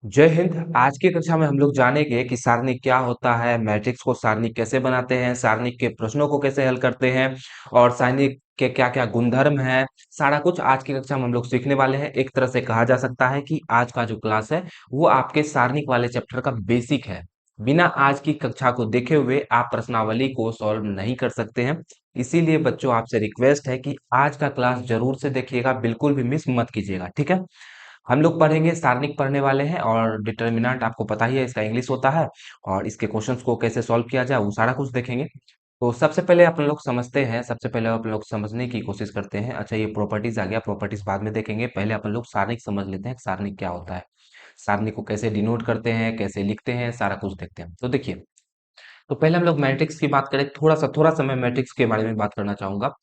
जय हिंद। आज की कक्षा में हम लोग जानेंगे कि सारणिक क्या होता है, मैट्रिक्स को सारणिक कैसे बनाते हैं, सारणिक के प्रश्नों को कैसे हल करते हैं और सारणिक के क्या-क्या गुणधर्म हैं। सारा कुछ आज की कक्षा में हम लोग सीखने वाले हैं। एक तरह से कहा जा सकता है कि आज का जो क्लास है वो आपके सारणिक वाले चैप्टर का बेसिक है। बिना आज की कक्षा को देखे हुए आप प्रश्नावली को सॉल्व नहीं कर सकते हैं। इसीलिए बच्चों आपसे रिक्वेस्ट है कि आज का क्लास जरूर से देखिएगा, बिल्कुल भी मिस मत कीजिएगा, ठीक है। हम लोग पढ़ेंगे, सारणिक पढ़ने वाले हैं और डिटर्मिनेंट आपको पता ही है इसका इंग्लिश होता है और इसके क्वेश्चंस को कैसे सॉल्व किया जाए वो सारा कुछ देखेंगे। तो सबसे पहले अपन लोग समझते हैं, सबसे पहले अपन लोग समझने की कोशिश करते हैं। अच्छा, ये प्रॉपर्टीज आ गया, प्रॉपर्टीज बाद में देखेंगे, पहले अपन लोग सारणिक समझ लेते हैं कि सारणिक क्या होता है, सारणिक को कैसे डिनोट करते हैं, कैसे लिखते हैं, सारा कुछ देखते हैं। तो देखिए, तो पहले हम लोग मैट्रिक्स की बात करें, थोड़ा सा मैं मैट्रिक्स के बारे में बात करना चाहूंगा।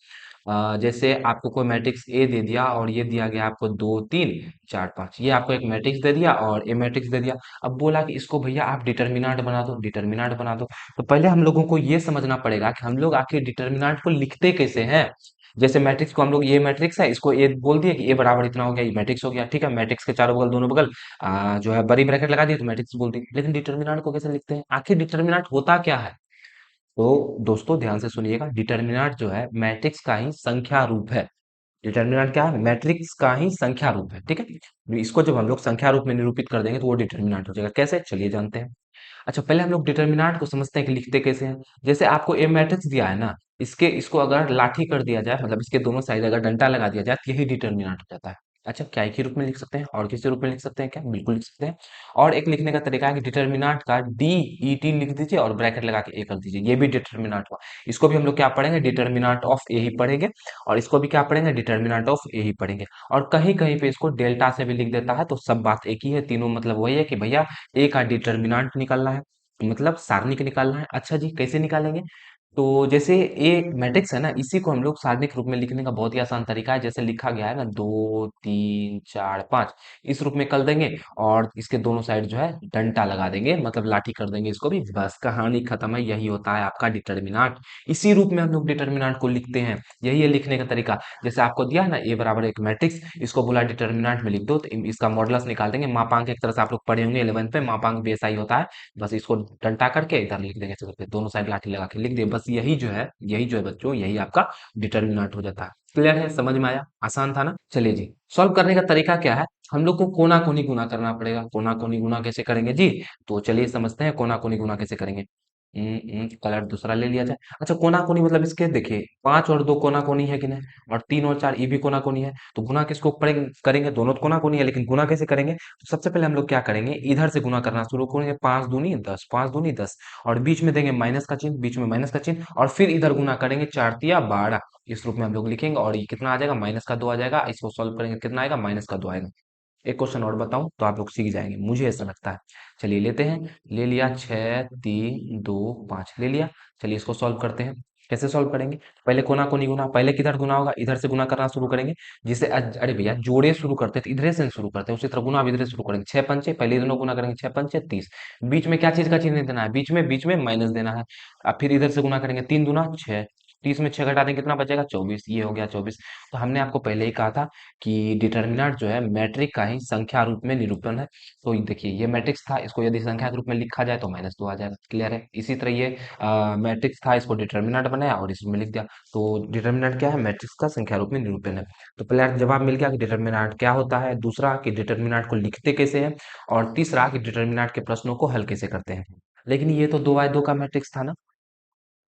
जैसे आपको कोई मैट्रिक्स ए दे दिया और ये दिया गया आपको 2 3 4 5, ये आपको एक मैट्रिक्स दे दिया और ए मैट्रिक्स दे दिया। अब बोला कि इसको भैया आप डिटर्मिनेंट बना दो, डिटर्मिनेंट बना दो। तो पहले हम लोगों को ये समझना पड़ेगा कि हम लोग आखिर डिटर्मिनेंट को लिखते कैसे हैं। जैसे मैट्रिक्स को हम लोग, ये मैट्रिक्स है, इसको ए बोल दिए कि ए बराबर इतना हो गया, ये मैट्रिक्स हो गया, ठीक है। मैट्रिक्स के चारों बगल, दोनों बगल जो है बड़ी ब्रैकेट लगा दिए तो मैट्रिक्स बोल दी। लेकिन डिटर्मिनेंट को कैसे लिखते हैं, आखिर डिटर्मिनेंट होता क्या है। तो दोस्तों ध्यान से सुनिएगा, डिटर्मिनेंट जो है मैट्रिक्स का ही संख्या रूप है। डिटर्मिनेंट क्या है, मैट्रिक्स का ही संख्या रूप है, ठीक है। इसको जब हम लोग संख्या रूप में निरूपित कर देंगे तो वो डिटर्मिनेंट हो जाएगा। कैसे, चलिए जानते हैं। अच्छा, पहले हम लोग डिटर्मिनेंट को समझते हैं कि लिखते कैसे हैं। जैसे आपको ए मैट्रिक्स दिया है ना, इसको अगर लाठी कर दिया जाए, मतलब इसके दोनों साइड अगर डंडा लगा दिया जाए तो यही डिटर्मिनेंट हो जाता है। अच्छा, क्या एक ही रूप में लिख सकते हैं और किसी रूप में लिख सकते हैं क्या, बिल्कुल लिख सकते हैं। और एक लिखने का तरीका है कि डिटर्मिनेंट का डी ई टी लिख दीजिए और ब्रैकेट लगा के ए कर दीजिए, ये भी डिटर्मिनेंट हुआ। इसको भी हम लोग क्या पढ़ेंगे, डिटर्मिनेंट ऑफ ए ही पढ़ेंगे और इसको भी क्या पढ़ेंगे, डिटर्मिनेंट ऑफ ए ही पढ़ेंगे। और कहीं कहीं पे इसको डेल्टा से भी लिख देता है, तो सब बात एक ही है, तीनों मतलब वही है कि भैया ए का डिटर्मिनेंट निकालना है, मतलब सारणिक निकालना है। अच्छा जी, कैसे निकालेंगे। तो जैसे ये मैट्रिक्स है ना, इसी को हम लोग सारणिक रूप में लिखने का बहुत ही आसान तरीका है। जैसे लिखा गया है ना 2 3 4 5, इस रूप में कर देंगे और इसके दोनों साइड जो है डंडा लगा देंगे, मतलब लाठी कर देंगे इसको भी, बस कहानी खत्म है। यही होता है आपका डिटर्मिनेंट। इसी रूप में हम लोग डिटर्मिनेंट को लिखते हैं, यही है लिखने का तरीका। जैसे आपको दिया है ना ए बराबर एक मैट्रिक्स, इसको बोला डिटर्मिनेंट में लिख दो, तो इसका मॉडुलस निकाल देंगे। मापांक एक तरह से आप लोग पढ़े होंगे 11th पे, मापांक भी ऐसा ही होता है। बस इसको डंटा करके इधर लिख देंगे, ऐसे करके दोनों साइड लाठी लगा के लिख दिए, बस यही जो है बच्चों, यही आपका डिटर्मिनेंट हो जाता है। क्लियर है, समझ में आया, आसान था ना। चलिए जी, सॉल्व करने का तरीका क्या है, हम लोग को कोना कोनी गुना करना पड़ेगा। कोना कोनी गुना कैसे करेंगे जी, तो चलिए समझते हैं कोना कोनी गुना कैसे करेंगे। कलर दूसरा ले लिया जाए। अच्छा, कोना कोनी मतलब इसके देखिए 5 और 2 कोना कोनी है कि नहीं, और 3 और 4 ये भी कोना कोनी है। तो गुना किसको पड़ेंगे, करेंगे, दोनों तो कोना कोनी है, लेकिन गुना कैसे करेंगे। तो सबसे पहले हम लोग क्या करेंगे, इधर से गुना करना शुरू करेंगे, 5 दूनी 10, 5 दूनी 10, और बीच में देंगे माइनस का चिन्ह, बीच में माइनस का चिन्ह, और फिर इधर गुना करेंगे 4 तिया 12। इस रूप में हम लोग लिखेंगे और ये कितना आ जाएगा, -का 2 आ जाएगा। इसको सॉल्व करेंगे, कितना आएगा, -का 2 आएगा। एक क्वेश्चन और बताऊं तो आप लोग सीख जाएंगे, मुझे ऐसा लगता है। चलिए लेते हैं, ले लिया 6 3 2 5 ले लिया। चलिए इसको सॉल्व करते हैं। कैसे सॉल्व करेंगे, पहले कोना कोनी गुना, पहले किधर गुना होगा, इधर से गुना करना शुरू करेंगे। जिसे अरे भैया जोड़े शुरू करते हैं तो इधर से शुरू करते हैं, उसी तरह गुना भी इधर से शुरू करेंगे। 6 पंचे, पहले दोनों गुना करेंगे, 6 पंचे 30। बीच में क्या चीज का चिन्ह देना है, बीच में माइनस देना है। अब फिर इधर से गुना करेंगे, 3 दूना 6, 30 में 6 घटा देंगे, कितना बचेगा, 24, ये हो गया 24। तो हमने आपको पहले ही कहा था कि डिटर्मिनेंट जो है मैट्रिक का ही संख्या रूप में निरूपण है। तो देखिए ये मैट्रिक्स था, इसको यदि संख्या के रूप में लिखा जाए तो -2 आ जाएगा। क्लियर है, इसी तरह ये मैट्रिक्स था, इसको डिटर्मिनेंट बनाया और इसमें लिख दिया। तो डिटर्मिनेंट क्या है, मैट्रिक्स का संख्या रूप में निरूपण है। तो पहला जवाब मिल गया कि डिटर्मिनेंट क्या होता है, दूसरा कि डिटर्मिनेंट को लिखते कैसे हैं, और तीसरा कि डिटर्मिनेंट के प्रश्नों को हल कैसे करते हैं। लेकिन ये तो 2 बाय 2 का मैट्रिक्स था ना,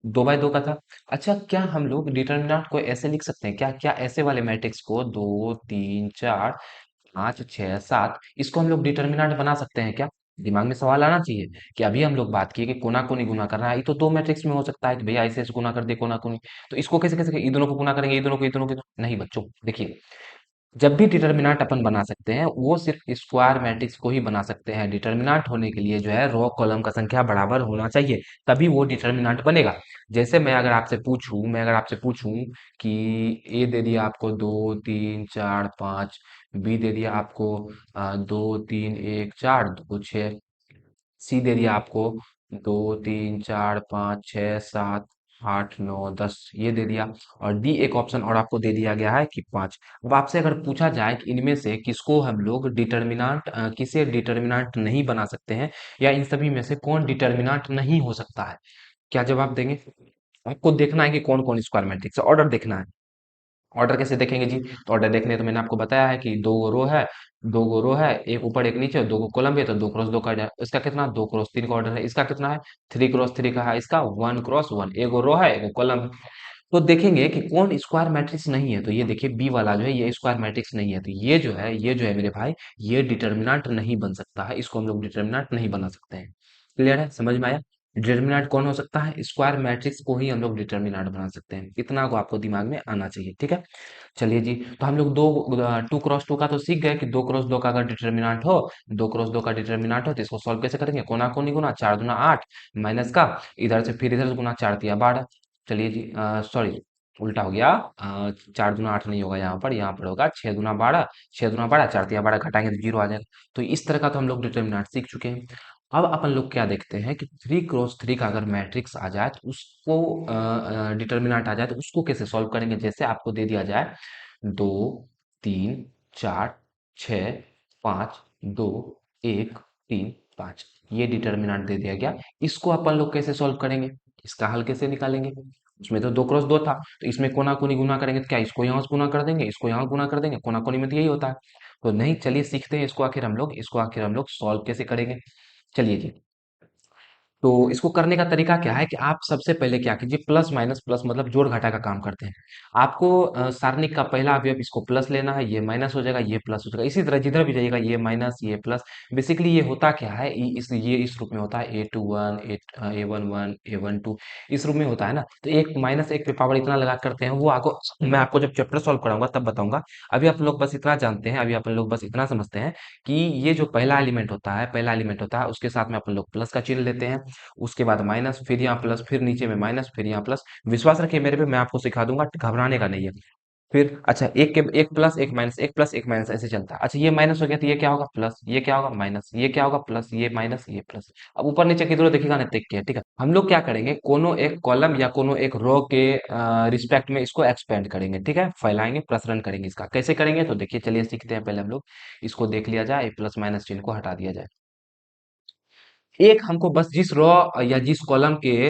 2 बाय 2 का था। अच्छा, क्या हम लोग डिटर्मिनेंट को ऐसे लिख सकते हैं क्या, क्या ऐसे वाले मैट्रिक्स को 2 3 4 5 6 7, इसको हम लोग डिटर्मिनेंट बना सकते हैं क्या। दिमाग में सवाल आना चाहिए कि अभी हम लोग बात किए कि कोना कोनी गुना करना है, ये तो 2 मैट्रिक्स में हो सकता है कि भैया ऐसे ऐसे गुना कर दे कोना कोनी। तो इसको कैसे कैसे, ये दोनों को गुना करेंगे, ये दोनों को नहीं बच्चों, देखिए जब भी डिटर्मिनेंट अपन बना सकते हैं वो सिर्फ स्क्वायर मैट्रिक्स को ही बना सकते हैं। डिटर्मिनेंट होने के लिए जो है रो कॉलम का संख्या बराबर होना चाहिए, तभी वो डिटर्मिनेंट बनेगा। जैसे मैं अगर आपसे पूछूं कि ए दे दिया आपको 2 3 4 5, बी दे दिया आपको 2 3 1 4 2 6, सी दे दिया आपको 2 3 4 5 6 7, 8 9 10 ये दे दिया। और डी एक ऑप्शन और आपको दे दिया गया है कि 5। अब आपसे अगर पूछा जाए कि इनमें से किसको हम लोग डिटर्मिनेंट किसे डिटर्मिनेंट नहीं बना सकते हैं, या इन सभी में से कौन डिटर्मिनेंट नहीं हो सकता है, क्या जवाब देंगे? आपको देखना है कि कौन कौन स्क्वायर मैट्रिक्स है, ऑर्डर देखना है। ऑर्डर कैसे देखेंगे जी? तो ऑर्डर देखने तो मैंने आपको बताया है कि दो गो रो है, दो गो रो है, एक ऊपर एक नीचे, दो गो कॉलम भी है, तो 2 क्रॉस 2 का इसका कितना 2 क्रॉस 3 का ऑर्डर है। इसका कितना है 3 क्रॉस 3 का है। इसका 1 क्रॉस 1, एक गो रो है एक गो कॉलम है। तो देखेंगे कि कौन स्क्वायर मैट्रिक्स नहीं है, तो ये देखिए बी वाला जो है ये स्क्वायर मैट्रिक्स नहीं है, तो ये जो है मेरे भाई ये डिटर्मिनेंट नहीं बन सकता है, इसको हम लोग डिटर्मिनेंट नहीं बना सकते हैं। क्लियर है, समझ में आया? डिटर्मिनेंट कौन हो सकता है? स्क्वायर मैट्रिक्स को ही हम लोग डिटर्मिनेंट बना सकते हैं, इतना को आपको दिमाग में आना चाहिए, ठीक है। चलिए जी, तो हम लोग 2 क्रॉस 2 का तो सीख गए कि 2 क्रॉस 2 का अगर डिटर्मिनेंट हो, 2 क्रॉस 2 का डिटर्मिनेंट हो तो इसको सॉल्व कैसे करेंगे? कोना कोनी गुना 4 दूना 8 माइनस का इधर से फिर इधर से गुना 4 तिया 12। चलिए जी, सॉरी उल्टा हो गया। 4 दूना 8 नहीं होगा, यहाँ पर होगा 6 दूना 12। 6 दूना 12 4 तिया 12 घटाएंगे तो जीरो आ जाएगा। तो इस तरह का तो हम लोग डिटर्मिनेंट सीख चुके हैं। अब अपन लोग क्या देखते हैं कि 3 क्रॉस 3 का अगर मैट्रिक्स आ जाए तो उसको डिटर्मिनेंट आ जाए तो उसको कैसे सॉल्व करेंगे? जैसे आपको दे दिया जाए 2 3 4 6 5 2 1 3 5, ये डिटर्मिनेंट दे दिया गया। इसको अपन लोग कैसे सॉल्व करेंगे? इसका हल कैसे निकालेंगे? उसमें तो 2 क्रॉस 2 था, तो इसमें कोना कोनी गुना करेंगे तो क्या इसको यहाँ से गुना कर देंगे, इसको यहाँ गुना कर देंगे, कोना कोनी में तो यही होता है। तो नहीं, चलिए सीखते हैं इसको आखिर हम लोग सॉल्व कैसे करेंगे। चलिए जी, तो इसको करने का तरीका क्या है कि आप सबसे पहले क्या कीजिए, प्लस माइनस प्लस मतलब जोड़ घटा का काम करते हैं। आपको सारणिक का पहला अवयव इसको प्लस लेना है, ये माइनस हो जाएगा, ये प्लस हो जाएगा, इसी तरह जिधर भी जाइएगा ये माइनस ये प्लस। बेसिकली ये होता क्या है, ये इस रूप में होता है A21 A11 A12 इस रूप में होता है ना। तो एक माइनस एक पे पावर इतना लगा करते हैं, वो आपको मैं आपको जब चैप्टर सॉल्व कराऊंगा तब बताऊंगा। अभी आप लोग बस इतना जानते हैं, अभी अपन लोग बस इतना समझते हैं कि ये जो पहला एलिमेंट होता है उसके साथ में अपन लोग प्लस का चिन्ह लेते हैं, उसके बाद माइनस, फिर यहाँ प्लस, फिर नीचे में माइनस, फिर यहाँ प्लस। विश्वास रखिए मेरे पे, मैं आपको सिखा दूंगा, घबराने का नहीं है। फिर अच्छा एक प्लस एक माइनस, एक प्लस एक माइनस ऐसे चलता है। अच्छा ये माइनस हो गया तो ये क्या होगा प्लस, ये क्या होगा माइनस, ये क्या होगा प्लस, ये माइनस ये प्लस। अब ऊपर नीचे किधर देखिएगा ना, देख के, ठीक है। हम लोग क्या करेंगे, कोनो एक कॉलम या कोनो एक रो के रिस्पेक्ट में इसको एक्सपेंड करेंगे, ठीक है, फैलाएंगे, प्रसरण करेंगे। इसका कैसे करेंगे तो देखिए, चलिए सीखते हैं। पहले हम लोग इसको देख लिया जाए, प्लस माइनस चिन्ह को हटा दिया जाए। एक हमको बस जिस रो या जिस कॉलम के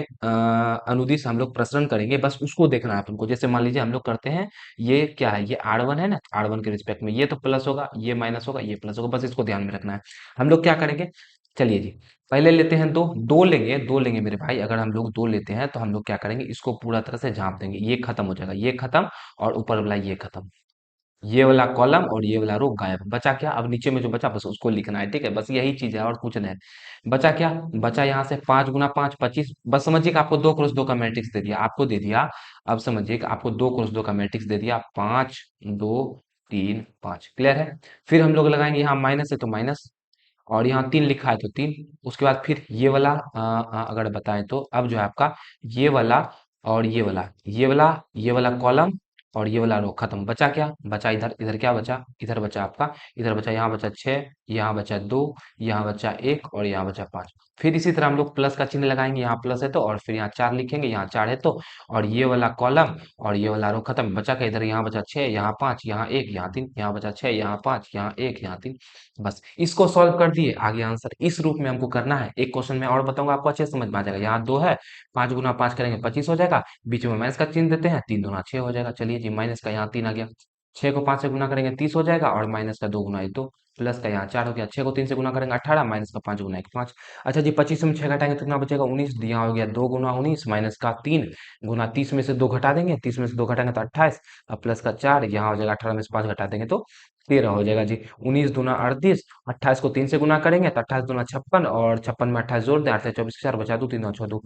अनुदिश हम लोग प्रसरण करेंगे बस उसको देखना है अपन को। जैसे मान लीजिए हम लोग करते हैं, ये क्या है, ये R1 है ना, R1 के रिस्पेक्ट में ये तो प्लस होगा, ये माइनस होगा, ये प्लस होगा, बस इसको ध्यान में रखना है। हम लोग क्या करेंगे, चलिए जी, पहले लेते हैं दो लेंगे मेरे भाई। अगर हम लोग दो लेते हैं तो हम लोग क्या करेंगे, इसको पूरा तरह से झाँप देंगे, ये खत्म हो जाएगा, ये खत्म, और ऊपर वाला ये खत्म। ये वाला कॉलम और ये वाला रो गायब। बचा क्या, अब नीचे में जो बचा बस उसको लिखना है, ठीक है, बस यही चीज है और कुछ नहीं है। बचा क्या, बचा यहाँ से 5 गुना 5 25। बस समझिए कि आपको 2 क्रॉस 2 का मैट्रिक्स दे दिया, आपको दे दिया। अब समझिए कि आपको 2 क्रॉस 2 का मैट्रिक्स दे दिया, 5 2 3 5। क्लियर है? फिर हम लोग लगाएंगे, यहाँ माइनस है तो माइनस, और यहाँ 3 लिखा है तो 3। उसके बाद फिर ये वाला अगर बताएं तो अब जो है आपका ये वाला और ये वाला कॉलम और ये वाला रो खत्म। बचा क्या, बचा इधर, इधर क्या बचा, इधर बचा आपका, इधर बचा, यहाँ बचा 6, यहाँ बचा 2, यहाँ बचा 1 और यहाँ बचा 5। फिर इसी तरह हम लोग प्लस का चिन्ह लगाएंगे, यहाँ प्लस है तो, और फिर यहाँ 4 लिखेंगे, यहाँ 4 है तो, और ये वाला कॉलम और ये वाला रो खत्म। बचा क्या इधर, यहाँ बचा 6, यहाँ 5, यहाँ 1, यहाँ 3, यहाँ बचा 6, यहाँ 5, यहाँ 1, यहाँ 3। बस इसको सॉल्व कर दिए, आगे आंसर इस रूप में हमको करना है। एक क्वेश्चन में और बताऊंगा, आपको अच्छे से समझ में आ जाएगा। यहाँ 2 है, 5 गुना 5 करेंगे 25 हो जाएगा, बीच में माइनस का चिन्ह देते हैं, 3 दूना 6 हो जाएगा। चलिए जी, माइनस का यहाँ 3 आ गया, 6 को 5 से गुना करेंगे 30 हो जाएगा, और माइनस का 2 गुना 1 2, प्लस का यहाँ 4 हो गया, 6 को 3 से गुना करेंगे 18, माइनस का 5 गुना 1 5। अच्छा जी, 25 में 6 घटाएंगे तो कितना बचेगा 19, यहाँ हो गया 2 गुना 19 माइनस का 3 गुना 30 में से 2 घटा देंगे, 30 में से 2 घटाएंगे तो 28, अब प्लस का 4, यहाँ हो जाएगा 18 में से 5 घटा देंगे तो 13 हो जाएगा जी। 19 दूना 38, 28 को 3 से गुना करेंगे तो 28 दूना 56, और 56 में 28 जोड़ दें, 8 से 24 4 बचा दो, 3 9 6 2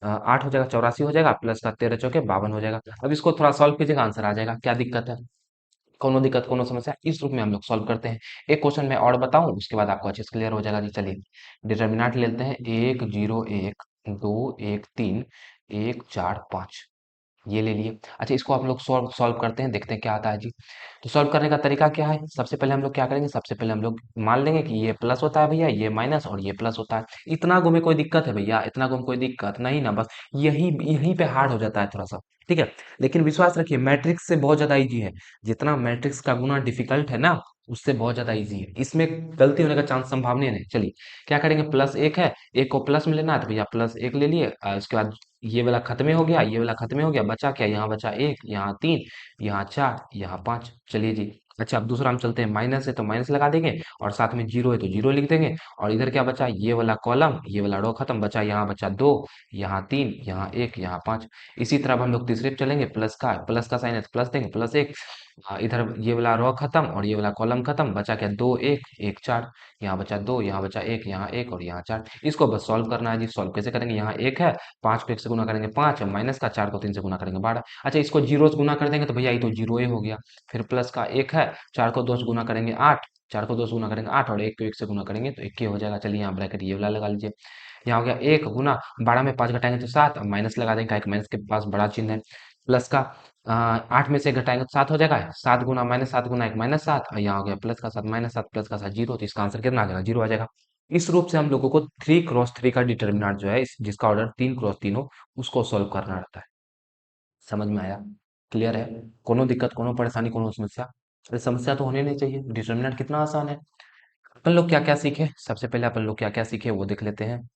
8 हो जाएगा, 84 हो जाएगा, प्लस का 13 चौके 52 हो जाएगा। अब इसको थोड़ा सॉल्व कीजिएगा, आंसर आ जाएगा। क्या दिक्कत है, कोनो दिक्कत कोनो समस्या, इस रूप में हम लोग सॉल्व करते हैं। एक क्वेश्चन मैं और बताऊं, उसके बाद आपको अच्छे से क्लियर हो जाएगा जी। चलिए डिटर्मिनेंट लेते हैं, 1 0 1 2 1 3 1 4 5। ये ले लिए। अच्छा, इसको आप लोग सॉल्व सॉल्व करते हैं, देखते हैं क्या आता है जी। तो सॉल्व करने का तरीका क्या है? सबसे पहले हम लोग क्या करेंगे, सबसे पहले हम लोग मान लेंगे कि ये प्लस होता है भैया, ये माइनस और ये प्लस होता है। इतना गो में कोई दिक्कत है भैया? इतना गो में कोई दिक्कत नहीं ना, बस यही यहीं पे हार्ड हो जाता है थोड़ा सा, ठीक है। लेकिन विश्वास रखिए, मैट्रिक्स से बहुत ज्यादा इजी है। जितना मैट्रिक्स का गुना डिफिकल्ट है ना, उससे बहुत ज्यादा इजी है। इसमें गलती होने का चांस संभावनीय नहीं। चलिए क्या करेंगे, प्लस एक है, एक को प्लस में लेना है तो भैया प्लस एक ले लिए। उसके बाद ये वाला खत्म ही हो गया, ये वाला खत्म ही हो गया, बचा क्या, यहाँ बचा एक, यहाँ तीन, यहाँ चार, यहाँ पाँच। चलिए जी। अच्छा, अब दूसरा हम चलते हैं, माइनस है तो माइनस लगा देंगे, और साथ में जीरो है तो जीरो लिख देंगे। और इधर क्या बचा, ये वाला कॉलम, ये वाला रो खत्म, बचा यहाँ बचा दो, यहाँ तीन, यहाँ एक, यहाँ पाँच। इसी तरह अब हम लोग तीसरे पे चलेंगे, प्लस का साइन है तो प्लस देंगे, प्लस एक। इधर ये वाला रो खत्म और ये वाला कॉलम खत्म, बचा क्या, दो एक, एक चार। यहाँ बचा दो, यहाँ बचा एक, यहाँ एक और यहाँ चार। इसको बस सॉल्व करना है जी। सॉल्व कैसे करेंगे, यहाँ एक है, पाँच को एक से गुना करेंगे पाँच, माइनस का चार को तीन से गुना करेंगे बारह। अच्छा, इसको जीरो से गुना कर देंगे तो भैया ये तो जीरो ही हो गया। फिर प्लस का एक है, चार को दो से गुना करेंगे आठ, चार को दो से गुना करेंगे आठ, और एक को एक से गुना करेंगे तो एक ही हो जाएगा। चलिए यहाँ ब्रैकेट ये वाला लगा लीजिए। यहाँ हो गया एक गुना, बारह में पाँच घटाएंगे तो सात, अब माइनस लगा देंगे, एक माइनस के पास बड़ा चिन्ह है। प्लस का आठ में से घटाएंगे तो सात हो जाएगा, सात गुना माइनस सात गुना एक माइनस सात, और यहाँ हो गया प्लस का सात माइनस सात प्लस का सात जीरो। तो इसका आंसर कितना आ जाएगा, जीरो आ जाएगा। इस रूप से हम लोगों को थ्री क्रॉस थ्री का डिटर्मिनेंट जो है, जिसका ऑर्डर तीन क्रॉस तीन हो, उसको सॉल्व करना रहता है। समझ में आया? क्लियर है? कोनो दिक्कत, कोनो परेशानी, कोनो समस्या? अरे समस्या तो होनी नहीं चाहिए, डिटर्मिनेंट कितना आसान है। अपन लोग क्या क्या सीखे, सबसे पहले अपन लोग क्या क्या सीखे वो देख लेते हैं।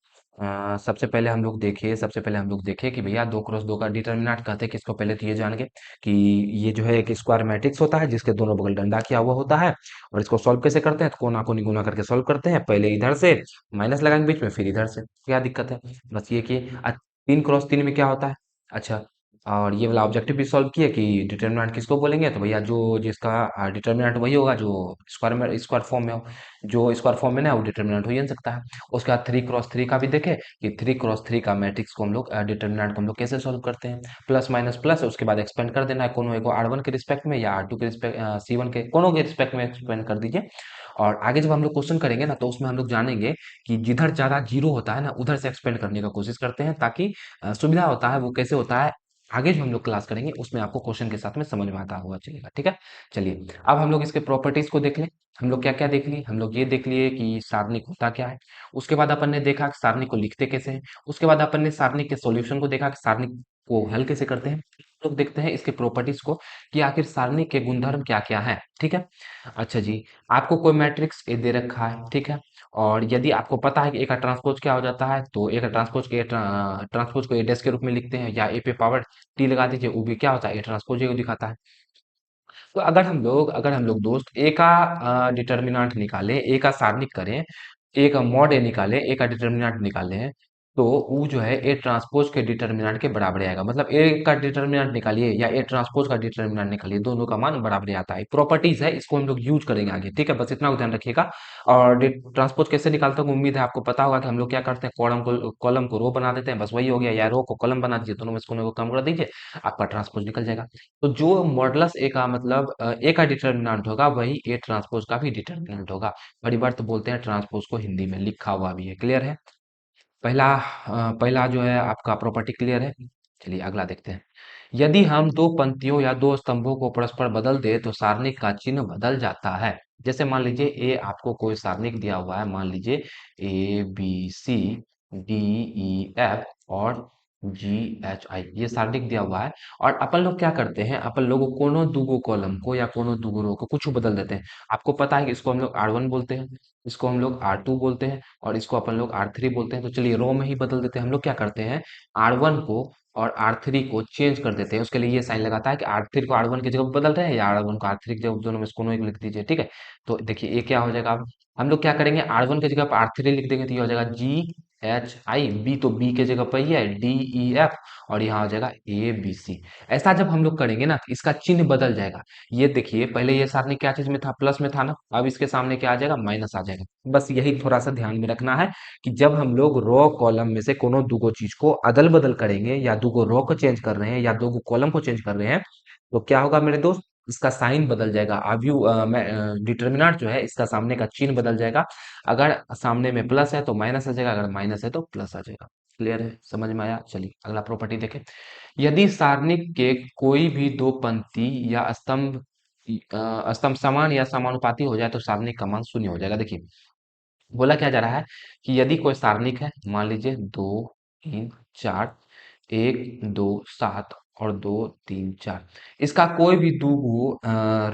सबसे पहले हम लोग देखे कि भैया दो क्रॉस दो का डिटर्मिनेंट कहते हैं किसको। पहले तो ये जान के कि ये जो है एक स्क्वायर मैट्रिक्स होता है जिसके दोनों बगल डंडा किया हुआ होता है। और इसको सॉल्व कैसे करते हैं, तो कोना कोनी गुना करके सॉल्व करते हैं। पहले इधर से माइनस लगाएंगे बीच में, फिर इधर से। क्या दिक्कत है, बस ये कि तीन क्रॉस तीन में क्या होता है। अच्छा, और ये वाला ऑब्जेक्टिव भी सॉल्व किया कि डिटर्मिनेंट किसको बोलेंगे, तो भैया जो जिसका डिटर्मिनेंट वही होगा जो स्क्वायर फॉर्म में हो। जो स्क्वायर फॉर्म में ना, वो डिटर्मिनेंट हो ही नहीं सकता है। उसके बाद थ्री क्रॉस थ्री का भी देखे कि थ्री क्रॉस थ्री का मैट्रिक्स को हम लोग डिटर्मिनेंट को हम लोग कैसे सॉल्व करते हैं। प्लस माइनस प्लस, उसके बाद एक्सपेंड कर देना है, कोनो एक आर वन के रिस्पेक्ट में या आर टू के रिस्पेक्ट, सी वन के, कोनो के रिस्पेक्ट में एक्सपेंड कर दीजिए। और आगे जब हम लोग क्वेश्चन करेंगे ना, तो उसमें हम लोग जानेंगे कि जिधर ज्यादा जीरो होता है ना, उधर से एक्सपेंड करने का कोशिश करते हैं, ताकि सुविधा होता है। वो कैसे होता है, आगे जो हम लोग क्लास करेंगे उसमें आपको क्वेश्चन के साथ में समझ में आता हुआ चलेगा, ठीक है। चलिए, अब हम लोग इसके प्रॉपर्टीज को देख लें। हम लोग क्या क्या देख लिए, हम लोग ये देख लिए कि सारणिक होता क्या है। उसके बाद अपन ने देखा कि सारणिक को लिखते कैसे हैं। उसके बाद अपन ने सारणिक के सॉल्यूशन को देखा कि सारणिक को हल कैसे करते हैं। हम लोग देखते हैं इसके प्रॉपर्टीज को कि आखिर सारणिक के गुणधर्म क्या क्या है, ठीक है। अच्छा जी, आपको कोई मैट्रिक्स ए दे रखा है, ठीक है। और यदि आपको पता है कि ए का ट्रांसपोज क्या हो जाता है, तो ए का ट्रांसपोज के ट्रांसपोज को ए डैश के रूप में लिखते हैं, या ए पे पावर टी लगा दीजिए, वो भी क्या होता है, ए ट्रांसपोज ए को दिखाता है। तो अगर हम लोग दोस्त ए का डिटर्मिनेंट निकालें, ए का सारणिक करें, ए का मॉड ए निकालें, ए का डिटर्मिनेंट निकालें, तो वो जो है ए ट्रांसपोज के डिटर्मिनेंट के बराबर आएगा। मतलब ए का डिटर्मिनेंट निकालिए या ए ट्रांसपोज का डिटर्मिनेंट निकालिए, दोनों का मान बराबर ही आता है। प्रॉपर्टीज है, इसको हम लोग यूज करेंगे आगे, ठीक है। बस इतना को ध्यान रखिएगा। और ट्रांसपोज कैसे निकालते हैं, उम्मीद है आपको पता होगा कि हम लोग क्या करते हैं, कॉलम को रो बना देते हैं, बस वही हो गया। या रो को कॉलम बना दीजिए, दोनों में से कोने को कम कर दीजिए, आपका ट्रांसपोज निकल जाएगा। तो जो मॉडुलस ए का मतलब ए का डिटर्मिनेंट होगा, वही ए ट्रांसपोज का भी डिटर्मिनेंट होगा। बड़ी बार तो बोलते हैं ट्रांसपोज को हिंदी में लिखा हुआ भी है। क्लियर है? पहला जो है आपका प्रॉपर्टी क्लियर है। चलिए अगला देखते हैं। यदि हम दो पंक्तियों या दो स्तंभों को परस्पर बदल दे तो सारणिक का चिन्ह बदल जाता है। जैसे मान लीजिए ए आपको कोई सारणिक दिया हुआ है, मान लीजिए ABCDEF और GHI, ये सारणिक दिया हुआ है। और अपन लोग क्या करते हैं, अपन लोग कोनो दूगो कॉलम को या कोनो दूगो रो को कुछ बदल देते हैं। आपको पता है कि इसको हम लोग R1 बोलते हैं, इसको हम लोग R2 बोलते हैं, और इसको अपन लोग R3 बोलते हैं। तो चलिए रो में ही बदल देते हैं। हम लोग क्या करते हैं, R1 को और R3 को चेंज कर देते हैं। उसके लिए ये साइन लगाता है कि R3 को R1 की जगह पे बदल रहे हैं, या R1 को R3 की जगह पे, दोनों में से कोनो एक लिख दीजिए, ठीक है। तो देखिए ये क्या हो जाएगा, अब हम लोग क्या करेंगे, R1 की जगह पे R3 लिख देंगे, तो ये हो जाएगा GHI। बी तो बी के जगह पर ही है, DEF, और यहाँ हो जाएगा ABC। ऐसा जब हम लोग करेंगे ना, तो इसका चिन्ह बदल जाएगा। ये देखिए, पहले ये सारणी क्या चीज में था, प्लस में था ना, अब इसके सामने क्या आ जाएगा, माइनस आ जाएगा। बस यही थोड़ा सा ध्यान में रखना है कि जब हम लोग रो कॉलम में से कोनो दूगो चीज को अदल बदल करेंगे, या दूगो रो को चेंज कर रहे हैं, या दूगो कॉलम को चेंज कर रहे हैं, तो क्या होगा मेरे दोस्त, इसका साइन बदल जाएगा, डिटर्मिनेंट जो है इसका सामने का चिन्ह बदल जाएगा। अगर सामने में प्लस है तो माइनस आ जाएगा, अगर माइनस है तो प्लस आ जाएगा। क्लियर है, समझ में आया? चलिए अगला प्रॉपर्टी देखें। यदि सारणिक के कोई भी दो पंक्ति या स्तंभ समान या समानुपाती हो जाए तो सारणिक का मान शून्य हो जाएगा। देखिए बोला क्या जा रहा है कि यदि कोई सारणिक है, मान लीजिए 2 3 4, 1 2 7 और 2 3 4, इसका कोई भी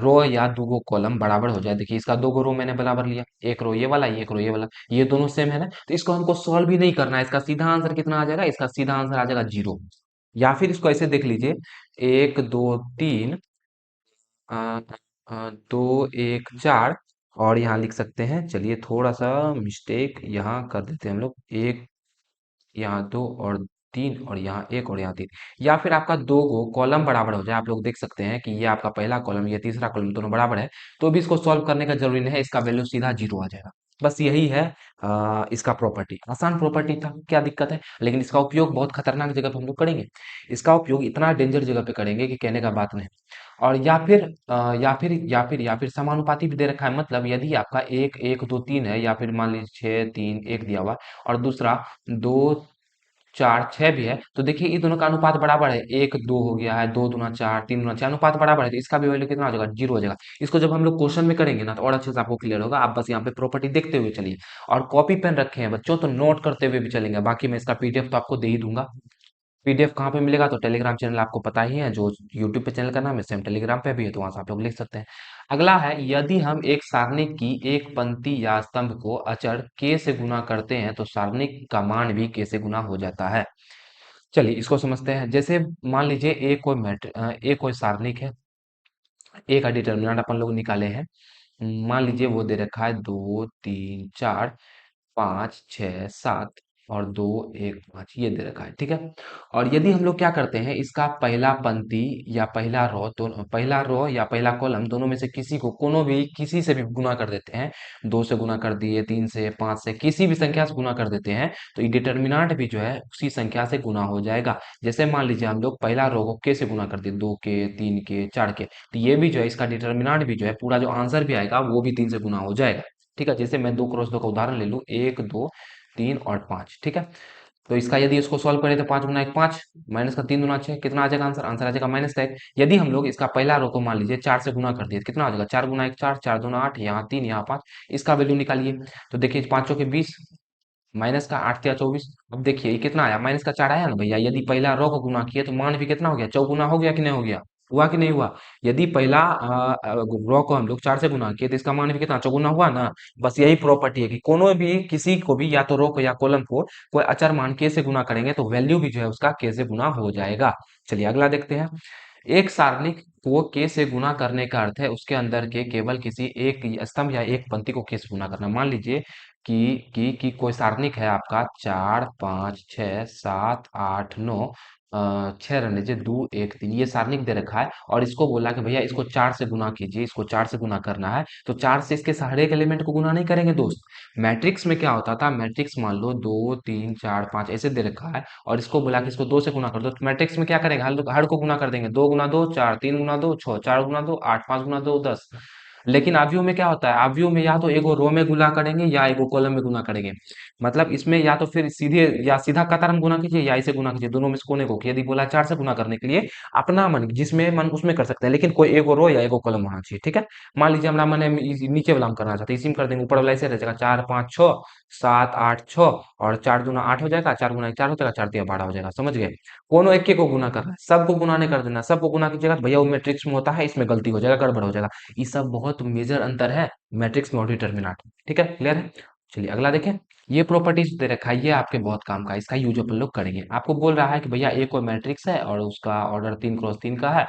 रो या दो कॉलम बराबर हो जाए। देखिए इसका दो रो मैंने बराबर लिया, एक रो ये वाला, एक रो ये वाला, ये दोनों सेम है ना, तो इसको हमको सॉल्व भी नहीं करना है। इसका सीधा आंसर कितना आ जाएगा? इसका सीधा आंसर आ जाएगा 0। या फिर इसको ऐसे देख लीजिए, 1 2 3, 2 1 4, और यहाँ लिख सकते हैं, चलिए थोड़ा सा मिस्टेक यहाँ कर देते हैं हम लोग, एक यहाँ 2 और 3 और यहाँ 1 और यहाँ 3। या फिर आपका दो गो कॉलम बराबर हो जाए, आप लोग देख सकते हैं कि ये आपका पहला कॉलम, ये तीसरा कॉलम, दोनों बराबर है, तो भी इसको सॉल्व करने का जरूरी नहीं है, इसका वैल्यू सीधा 0 आ जाएगा। बस यही है इसका प्रॉपर्टी। आसान प्रॉपर्टी था, क्या दिक्कत है? लेकिन इसका उपयोग बहुत खतरनाक जगह पे हम लोग करेंगे। इसका उपयोग इतना डेंजर जगह पे करेंगे कि कहने का बात नहीं। और या फिर समानुपाती भी दे रखा है, मतलब यदि आपका 1 1 2 3 है, या फिर मान लीजिए 6 3 1 दिया हुआ, और दूसरा 2 4 6 भी है, तो देखिए ये दोनों का अनुपात बराबर है, 1 2 हो गया है, 2 दूना 4, 3 दूना 6, अनुपात बराबर है, तो इसका भी वैल्यू कितना हो जाएगा? 0 हो जाएगा। इसको जब हम लोग क्वेश्चन में करेंगे ना तो और अच्छे से आपको क्लियर होगा। आप बस यहाँ पे प्रॉपर्टी देखते हुए चलिए, और कॉपी पेन रखे हैं बच्चों तो नोट करते हुए भी चलेंगे। बाकी मैं इसका पीडीएफ तो आपको दे ही दूंगा। पीडीएफ कहाँ पे मिलेगा? तो टेलीग्राम चैनल आपको पता ही है, जो यूट्यूब पे चैनल का नाम है सेम टेलीग्राम पे भी है, तो वहां से आप लोग लिख सकते हैं। अगला है, यदि हम एक सारणी की एक पंक्ति या स्तंभ को अचर k से गुना करते हैं तो सारणिक का मान भी k से गुना हो जाता है। चलिए इसको समझते हैं। जैसे मान लीजिए एक कोई सारणिक है, ए का डिटर्मिनेंट अपन लोग निकाले हैं। मान लीजिए वो दे रखा है 2 3 4 5 6 7 और 2 1 5, ये दे रखा है, ठीक है। और यदि हम लोग क्या करते हैं, इसका पहला पंक्ति या पहला रो या पहला कॉलम दोनों में से किसी को, कोनो भी किसी से भी गुना कर देते हैं, 2 से गुना कर दिए, 3 से 5 से, किसी भी संख्या से गुना कर देते हैं, तो ये डिटर्मिनेंट भी जो है उसी संख्या से गुना हो जाएगा। जैसे मान लीजिए हम लोग पहला रो को के से गुना कर दिए, 2 के 3 के 4 के, तो ये भी जो है इसका डिटर्मिनेंट भी जो है, पूरा जो आंसर भी आएगा वो भी 3 से गुना हो जाएगा। ठीक है, जैसे मैं 2 क्रॉस 2 का उदाहरण ले लूं, 1 2 3 और 5, ठीक है। तो इसका यदि इसको सॉल्व करें तो 5 गुना 1 5, माइनस का 3 दूना 6, कितना आ जाएगा आंसर? आंसर आ जाएगा -1। यदि हम लोग इसका पहला रो को मान लीजिए 4 से गुना कर दिए, तो कितना हो जाएगा? 4 गुना 1 4, 4 दूना 8, यहाँ 3 यहाँ 5, इसका वैल्यू निकालिए। तो देखिए 5 चौके 20, माइनस का 8 या 24। अब देखिए ये कितना आया? -4 आया ना भैया। यदि पहला रो को गुना किया तो मान भी कितना हो गया? चौगुना हो गया कि नहीं हो गया? हुआ कि नहीं हुआ? यदि पहला रो को हम लोग 4 से गुना किए तो इसका मान भी कितना? चौगुना हुआ ना। बस यही प्रॉपर्टी है कि कोनो भी किसी को भी, या तो रो को या कॉलम को, कोई अचर मान के से गुना करेंगे तो वैल्यू भी जो है उसका के से गुना हो जाएगा। चलिए अगला देखते हैं। एक सारणिक को के से गुना करने का अर्थ है उसके अंदर के केवल किसी एक स्तंभ या एक पंक्ति को के से गुना करना। मान लीजिए कि कोई सारणिक है आपका 4 5 6 7 8 9, 6 रहने दीजिए, 2 1 3, ये सारणिक दे रखा है, और इसको बोला कि भैया इसको 4 से गुना कीजिए, इसको 4 से गुना करना है, तो 4 से इसके हर एक एलिमेंट को गुना नहीं करेंगे दोस्त। मैट्रिक्स में क्या होता था, मैट्रिक्स मान लो 2 3 4 5 ऐसे दे रखा है, और इसको बोला कि इसको 2 से गुना कर दो, तो मैट्रिक्स में क्या करेंगे? हर को गुना कर देंगे, 2 गुना 2 4, 3 गुना 2 6, 4 गुना 2 8, 5 गुना 2 10। लेकिन आव्यूह में क्या होता है? आव्यूह में या तो एगो रो में गुना करेंगे या एगो कॉलम में गुना करेंगे। मतलब इसमें या तो फिर सीधे या सीधा कतार में गुना कीजिए या इसे गुना कीजिए, दोनों में से कोने को। यदि बोला 4 से गुना करने के लिए, अपना मन जिसमें मन उसमें कर सकते हैं, लेकिन कोई एगो रो या एगो कॉलम होना चाहिए, ठीक है। मान लीजिए हमारा मन है नीचे वाला हम करना चाहते हैं, इसी में कर देंगे, ऊपर वाला ऐसे रह जाएगा 4 5 6 7 8 6, और 4 दूना 8 हो जाएगा, 4 गुना 1 4 हो जाएगा, 4 तिया 12 हो जाएगा। समझ गए? कोनो एक के को गुना करना है, सबको गुना नहीं कर देना। सबको गुना कीजिएगा तो भैया वो मैट्रिक्स में होता है, इसमें गलती हो जाएगा, गड़बड़ हो जाएगा। ये सब बहुत मेजर अंतर है मैट्रिक्स में और डिटर्मिनेंट में। ठीक है, क्लियर है? चलिए अगला देखें। ये प्रॉपर्टीज दे रखा है, ये आपके बहुत काम का है, इसका यूज अपन लोग करेंगे। आपको बोल रहा है कि भैया एक कोई मैट्रिक्स है और उसका ऑर्डर 3 क्रॉस 3 का है,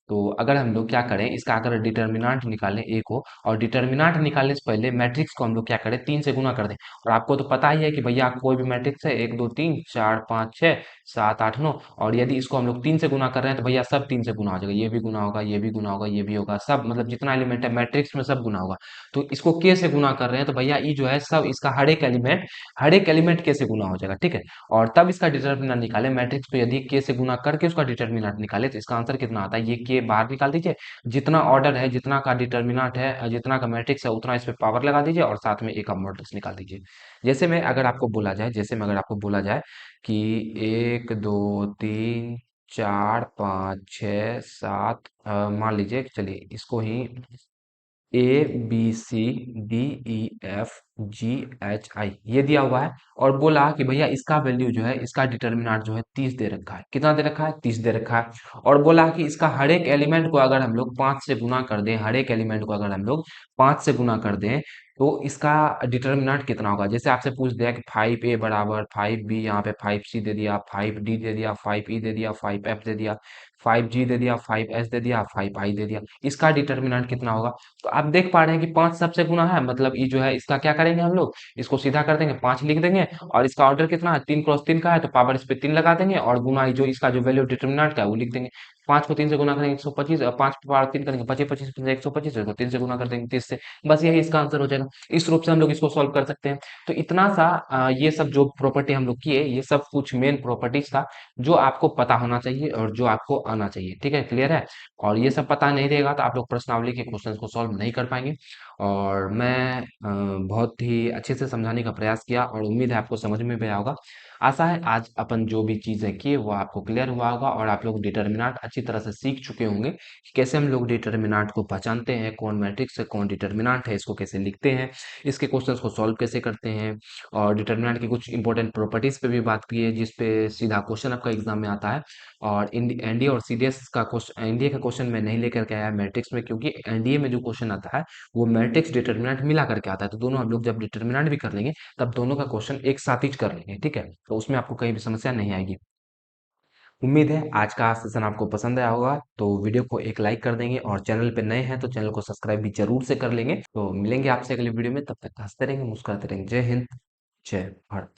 तो अगर हम लोग क्या करें, इसका अगर डिटर्मिनेंट निकालें ए को, और डिटर्मिनेंट निकालने से पहले मैट्रिक्स को हम लोग क्या करें, 3 से गुना कर दें। और आपको तो पता ही है कि भैया कोई भी मैट्रिक्स है, 1 2 3 4 5 6 7 8 9, और यदि इसको हम लोग 3 से गुना कर रहे हैं तो भैया सब 3 से गुना हो जाएगा, ये भी गुना होगा, ये भी गुना होगा, ये भी होगा, सब मतलब जितना एलिमेंट है मैट्रिक्स में सब गुना होगा। तो इसको के से गुना कर रहे हैं तो भैया ये जो है सब, इसका हर एक एलिमेंट के से गुना हो जाएगा, ठीक है। और तब इसका डिटर्मिनेंट निकाले मैट्रिक्स को, यदि के से गुना करके उसका डिटर्मिनेंट निकाले तो इसका आंसर कितना आता है, ये के ये बाहर निकाल दीजिए। जितना ऑर्डर है, जितना का डिटर्मिनेंट है, जितना का मैट्रिक्स है, उतना इस पे पावर लगा दीजिए और साथ में एक आप मैट्रिक्स निकाल दीजिए। जैसे में अगर आपको बोला जाए कि 1 2 3 4 5 6 7, मान लीजिए, चलिए इसको ही A B C D E F G H I ये दिया हुआ है, और बोला कि भैया इसका वैल्यू जो है, इसका डिटर्मिनेंट जो है 30 दे रखा है। कितना दे रखा है? 30 दे रखा है। और बोला कि इसका हर एक एलिमेंट को अगर हम लोग 5 से गुना कर दें, हर एक एलिमेंट को अगर हम लोग 5 से गुना कर दें, तो इसका डिटर्मिनेंट कितना होगा। जैसे आपसे पूछ दिया कि 5a बराबर 5b, यहाँ पे 5c दे दिया, 5d दे दिया, 5e दे दिया, 5f दे दिया, 5g दे दिया, 5s दे दिया, 5i दे दिया, इसका डिटर्मिनेंट कितना होगा। तो आप देख पा रहे हैं कि 5 सबसे गुना है, मतलब ये जो है इसका क्या करेंगे हम लोग, इसको सीधा कर देंगे, 5 लिख देंगे, और इसका ऑर्डर कितना है, 3 क्रॉस 3 का है, तो पावर इस पे 3 लगा देंगे, और गुना जो इसका जो वैल्यू डिटर्मिनेंट का है वो लिख देंगे। 5 को 3 से गुना करेंगे 125, और 5 पे पावर 3 करेंगे 25, 25 125, इसको 3 से गुना कर देंगे 30 से। बस यही इसका आंसर हो जाएगा। इस रूप से हम लोग इसको सॉल्व कर सकते हैं। तो इतना सा ये सब जो प्रॉपर्टी हम लोग किए, ये सब कुछ मेन प्रॉपर्टीज था जो आपको पता होना चाहिए और जो आपको आना चाहिए। ठीक है, क्लियर है। और ये सब पता नहीं रहेगा तो आप लोग प्रश्नावली के क्वेश्चन को सॉल्व नहीं कर पाएंगे। और मैं बहुत ही अच्छे से समझाने का प्रयास किया, और उम्मीद है आपको समझ में भी आया होगा। आशा है आज अपन जो भी चीज़ें किए वो आपको क्लियर हुआ होगा, और आप लोग डिटर्मिनेंट अच्छी तरह से सीख चुके होंगे कि कैसे हम लोग डिटर्मिनेंट को पहचानते हैं, कौन मैट्रिक्स है, कौन डिटर्मिनेंट है, इसको कैसे लिखते हैं, इसके क्वेश्चंस को सॉल्व कैसे करते हैं। और डिटर्मिनेंट की कुछ इंपॉर्टेंट प्रॉपर्टीज पे भी बात की है, जिस पे सीधा क्वेश्चन आपका एग्जाम में आता है। और एनडीए और सीडीएस का क्वेश्चन, एनडीए का क्वेश्चन मैं नहीं लेकर के आया मैट्रिक्स में, क्योंकि एनडीए में जो क्वेश्चन आता है वो मैट्रिक्स डिटर्मिनेंट मिला करके आता है। तो दोनों हम लोग जब डिटर्मिनेंट भी कर लेंगे, तब दोनों का क्वेश्चन एक साथ ही कर लेंगे। ठीक है, तो उसमें आपको कहीं भी समस्या नहीं आएगी। उम्मीद है आज का सेशन आपको पसंद आया होगा, तो वीडियो को एक लाइक कर देंगे, और चैनल पे नए हैं तो चैनल को सब्सक्राइब भी जरूर से कर लेंगे। तो मिलेंगे आपसे अगली वीडियो में, तब तक हंसते रहेंगे, मुस्कुराते रहेंगे। जय हिंद, जय भारत।